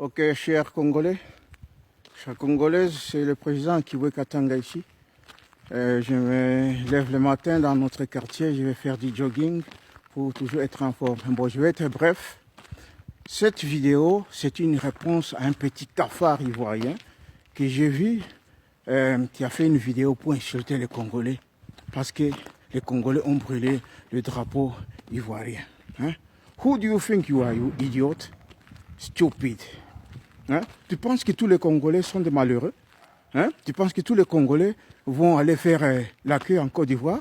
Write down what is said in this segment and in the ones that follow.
Ok, chers Congolaises, c'est le président Kiwe Katanga ici. Je me lève le matin dans notre quartier, je vais faire du jogging pour toujours être en forme. Bon, je vais être bref. Cette vidéo, c'est une réponse à un petit cafard ivoirien que j'ai vu, qui a fait une vidéo pour insulter les Congolais parce que les Congolais ont brûlé le drapeau ivoirien. Hein? Who do you think you are, you idiot? Stupid. Hein? Tu penses que tous les Congolais sont des malheureux? Hein? Tu penses que tous les Congolais vont aller faire la queue en Côte d'Ivoire?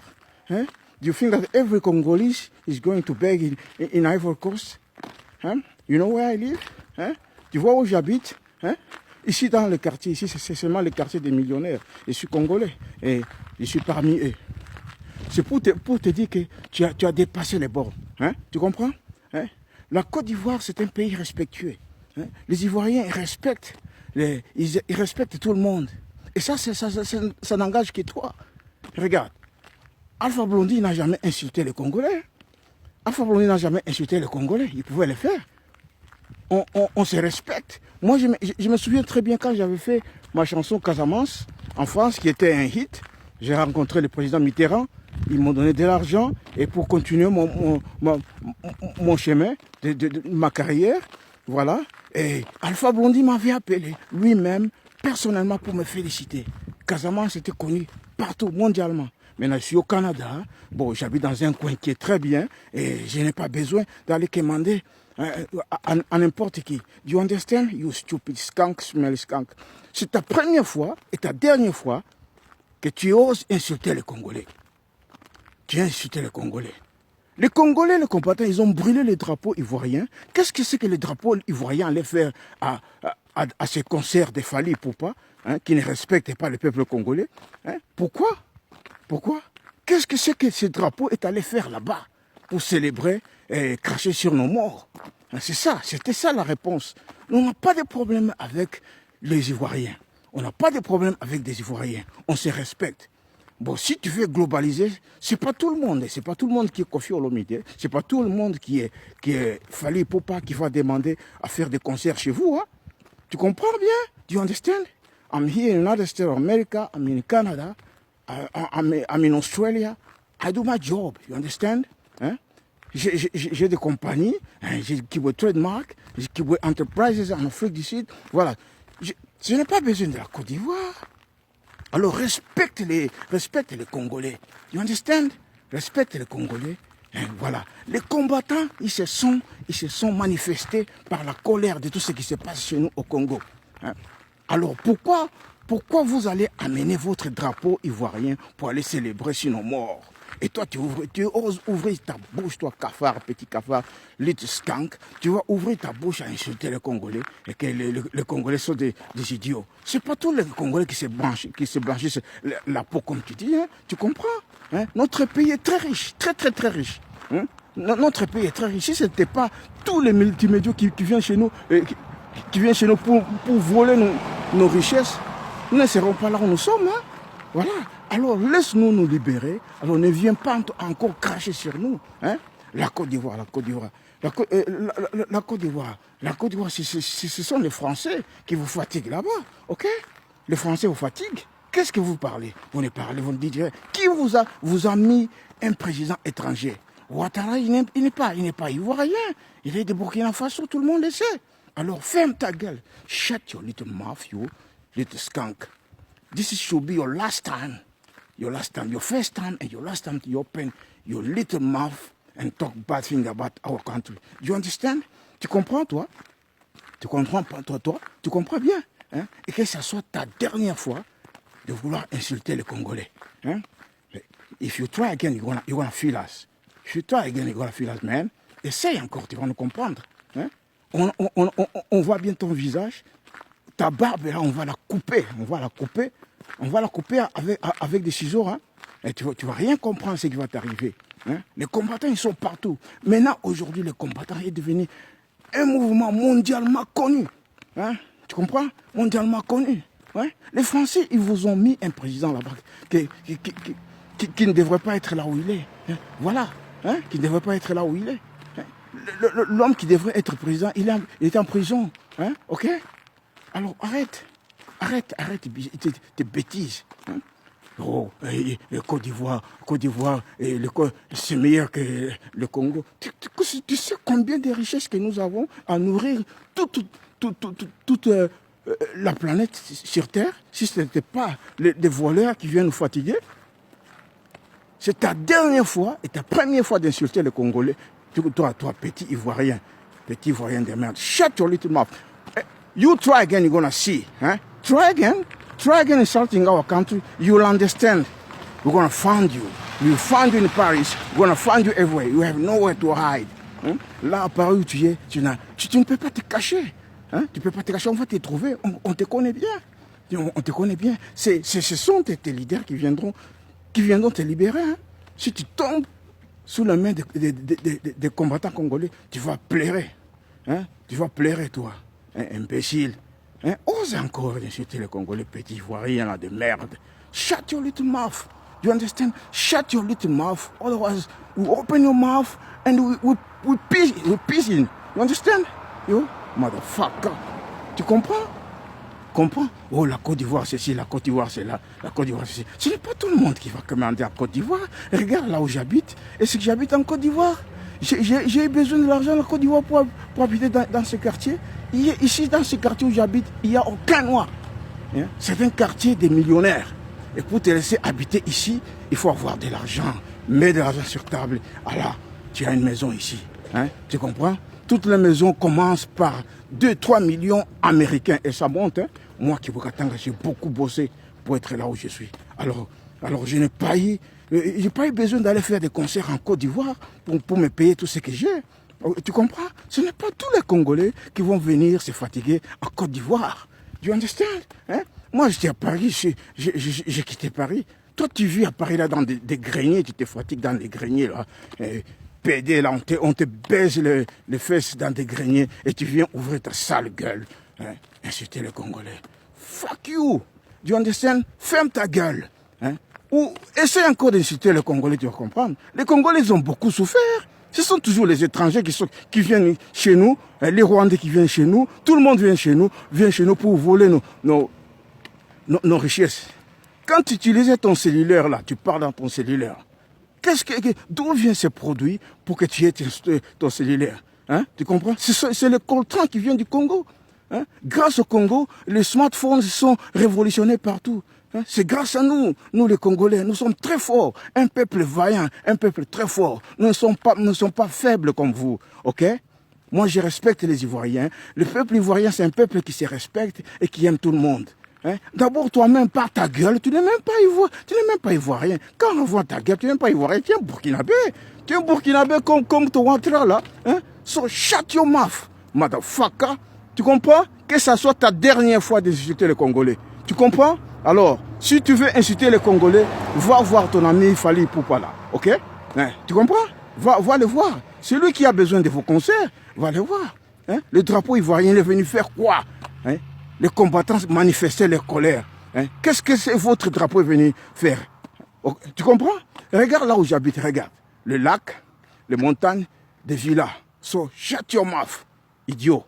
Hein? Do you think that every Congolese is going to beg in Ivory Coast? Hein? You know where I live? Hein? Tu vois où j'habite? Hein? Ici dans le quartier, ici c'est seulement le quartier des millionnaires. Je suis Congolais et je suis parmi eux. C'est pour te dire que tu as dépassé les bornes. Hein? Tu comprends? Hein? La Côte d'Ivoire, c'est un pays respectueux. Hein? Les Ivoiriens ils respectent tout le monde. Et ça n'engage que toi. Regarde, Alpha Blondy n'a jamais insulté les Congolais. Alpha Blondy n'a jamais insulté les Congolais. Il pouvait le faire. On se respecte. Moi, je me souviens très bien quand j'avais fait ma chanson Casamance en France, qui était un hit. J'ai rencontré le président Mitterrand. Ils m'ont donné de l'argent et pour continuer mon chemin, ma carrière, voilà. Et Alpha Blondy m'avait appelé lui-même, personnellement, pour me féliciter. Casamance était connu partout, mondialement. Maintenant, je suis au Canada. Bon, j'habite dans un coin qui est très bien et je n'ai pas besoin d'aller commander à n'importe qui. Do you understand? You stupid skunk, smell skunk. C'est ta première fois et ta dernière fois que tu oses insulter les Congolais. Tu as insulté les Congolais. Les Congolais, les combattants, ils ont brûlé les drapeaux ivoiriens. Qu'est-ce que c'est que les drapeaux ivoiriens allaient faire à ces concerts de Fally Ipupa, hein, qui ne respectaient pas le peuple congolais? Hein? Pourquoi? Qu'est-ce que c'est que ces drapeaux est allé faire là-bas pour célébrer et cracher sur nos morts? Hein, c'était ça la réponse. On n'a pas de problème avec les Ivoiriens. On n'a pas de problème avec des Ivoiriens. On se respecte. Bon, si tu veux globaliser, c'est pas tout le monde. C'est pas tout le monde qui est Koffi Olomide. C'est pas tout le monde qui est Fally Ipupa qui va demander à faire des concerts chez vous. Hein? Tu comprends bien? Do you understand? I'm here in United States of America. I'm in Canada. I'm in Australia. I do my job. You understand? Hein? J'ai des compagnies. Hein? J'ai Kiwe Trademark. J'ai Kiwe Enterprises en Afrique du Sud. Voilà. Je n'ai pas besoin de la Côte d'Ivoire. Alors respecte les Congolais. You understand? Respecte les Congolais. Et voilà. Les combattants, ils se sont manifestés par la colère de tout ce qui se passe chez nous au Congo. Hein? Alors pourquoi vous allez amener votre drapeau ivoirien pour aller célébrer sur nos morts? Et toi, tu oses ouvrir ta bouche, toi, cafard, petit cafard, little skunk. Tu vas ouvrir ta bouche à insulter les Congolais et que les Congolais sont des idiots. C'est pas tous les Congolais qui se blanchissent la peau, comme tu dis. Hein? Tu comprends? Hein? Notre pays est très riche, très, très, très riche. Hein? Notre pays est très riche. Si ce n'était pas tous les multimédias qui viennent chez nous, pour voler nos richesses, nous ne serons pas là où nous sommes. Hein? Voilà. Alors laisse-nous nous libérer. Alors ne viens pas encore cracher sur nous. Hein? La Côte d'Ivoire. La Côte d'Ivoire, ce sont les Français qui vous fatiguent là-bas. Ok? Les Français vous fatiguent. Qu'est-ce que vous parlez? Vous ne parlez, vous ne dites rien. Qui vous a mis un président étranger? Ouattara, il n'est pas ivoirien. Il est de Burkina Faso, tout le monde le sait. Alors ferme ta gueule. Shut your little mouth, you little skunk. This should be your last time. Your first time and your last time to open your little mouth and talk bad things about our country. Do you understand? Tu comprends, toi? Tu comprends pas, toi? Tu comprends bien? Hein? Et que ça soit ta dernière fois de vouloir insulter les Congolais. Hein? If you try again, you're gonna feel us. If you try again, you're gonna feel us, man. Essaye encore, tu vas nous comprendre. Hein? On voit bien ton visage. Ta barbe, là, on va la couper. On va la couper avec des ciseaux. Hein? Et tu vas rien comprendre ce qui va t'arriver. Hein? Les combattants, ils sont partout. Maintenant, aujourd'hui, les combattants est devenu un mouvement mondialement connu. Hein? Tu comprends? Mondialement connu. Ouais? Les Français, ils vous ont mis un président là-bas qui ne devrait pas être là où il est. Hein? Voilà. Hein? Qui ne devrait pas être là où il est. Hein? L'homme qui devrait être président, il est en prison. Hein? Ok? Alors arrête tes bêtises. Hein? Oh, Côte d'Ivoire, c'est meilleur que le Congo. Tu sais combien de richesses que nous avons à nourrir toute la planète sur Terre, si ce n'était pas des voleurs qui viennent nous fatiguer? C'est ta dernière fois et ta première fois d'insulter les Congolais. Toi, petit Ivoirien de merde. Shut your little mouth. You try again, you're gonna see. Huh? Try again insulting our country, you'll understand. We're gonna find you. We'll find you in Paris. We're gonna find you everywhere. You have nowhere to hide. Hein? Là, à Paris où tu es, tu ne peux pas te cacher. Hein? Tu ne peux pas te cacher, on va te trouver. On te connaît bien. On te connaît bien. Ce sont tes leaders qui viendront te libérer. Hein? Si tu tombes sous la main des combattants congolais, tu vas pleurer. Hein? Tu vas pleurer, toi. Hein? Imbécile. Hein? Ose encore insulter les Congolais, petits Ivoiriens là de merde. Shut your little mouth. You understand? Shut your little mouth. Otherwise, we open your mouth and we piss in. You understand? You motherfucker. Tu comprends? Oh, la Côte d'Ivoire, c'est ci, la Côte d'Ivoire, c'est là, la Côte d'Ivoire, c'est ci. Ce n'est pas tout le monde qui va commander à Côte d'Ivoire. Regarde là où j'habite. Est-ce que j'habite en Côte d'Ivoire? J'ai eu besoin de l'argent en Côte d'Ivoire pour habiter dans ce quartier. Ici, dans ce quartier où j'habite, il n'y a aucun noir. Hein? C'est un quartier des millionnaires. Et pour te laisser habiter ici, il faut avoir de l'argent. Mets de l'argent sur table. Alors, tu as une maison ici. Hein? Tu comprends? Toutes les maisons commencent par 2-3 millions américains. Et ça monte. Hein? Moi, Kibokatanga, j'ai beaucoup bossé pour être là où je suis. Alors je n'ai pas eu besoin d'aller faire des concerts en Côte d'Ivoire pour me payer tout ce que j'ai. Tu comprends? Ce n'est pas tous les Congolais qui vont venir se fatiguer en Côte d'Ivoire. You understand? Hein? Moi, j'étais à Paris, j'ai quitté Paris. Toi, tu vis à Paris, là, dans des greniers, tu te fatigues dans des greniers, là. Pédé, là, on te baise les fesses dans des greniers et tu viens ouvrir ta sale gueule. Hein? Insulter les Congolais. Fuck you! You understand? Ferme ta gueule. Hein? Ou essaie encore d'insulter les Congolais, tu vas comprendre. Les Congolais, ils ont beaucoup souffert. Ce sont toujours les étrangers qui viennent chez nous, les Rwandais qui viennent chez nous. Tout le monde vient chez nous pour voler nos richesses. Quand tu utilisais ton cellulaire, là, tu parles dans ton cellulaire. D'où viennent ces produits pour que tu aies ton cellulaire? Hein? Tu comprends? C'est le coltan qui vient du Congo. Hein? Grâce au Congo, les smartphones sont révolutionnés partout. Hein? C'est grâce à nous les Congolais, nous sommes très forts, un peuple vaillant, un peuple très fort. Nous ne sommes pas faibles comme vous, ok? Moi, je respecte les Ivoiriens. Le peuple ivoirien, c'est un peuple qui se respecte et qui aime tout le monde. Hein? D'abord, toi-même, par ta gueule, tu n'es même pas ivoirien. Quand on voit ta gueule, tu n'es même pas ivoirien, tu es un burkinabé. Tu es un burkinabé comme ton Ouattara, là. Hein? So, shut your mouth, motherfucker. Tu comprends? Que ça soit ta dernière fois d'insulter les Congolais. Tu comprends? Alors, si tu veux insulter les Congolais, va voir ton ami Fally Ipupa là, ok? Hein? Tu comprends? Va le voir. Celui qui a besoin de vos concerts, va le voir. Hein? Le drapeau ivoirien est venu faire quoi? Hein? Les combattants manifestaient leur colère. Hein? Qu'est-ce que votre drapeau est venu faire? Tu comprends? Regarde là où j'habite, regarde. Le lac, les montagnes, des villas. So, shut your mouth, idiot.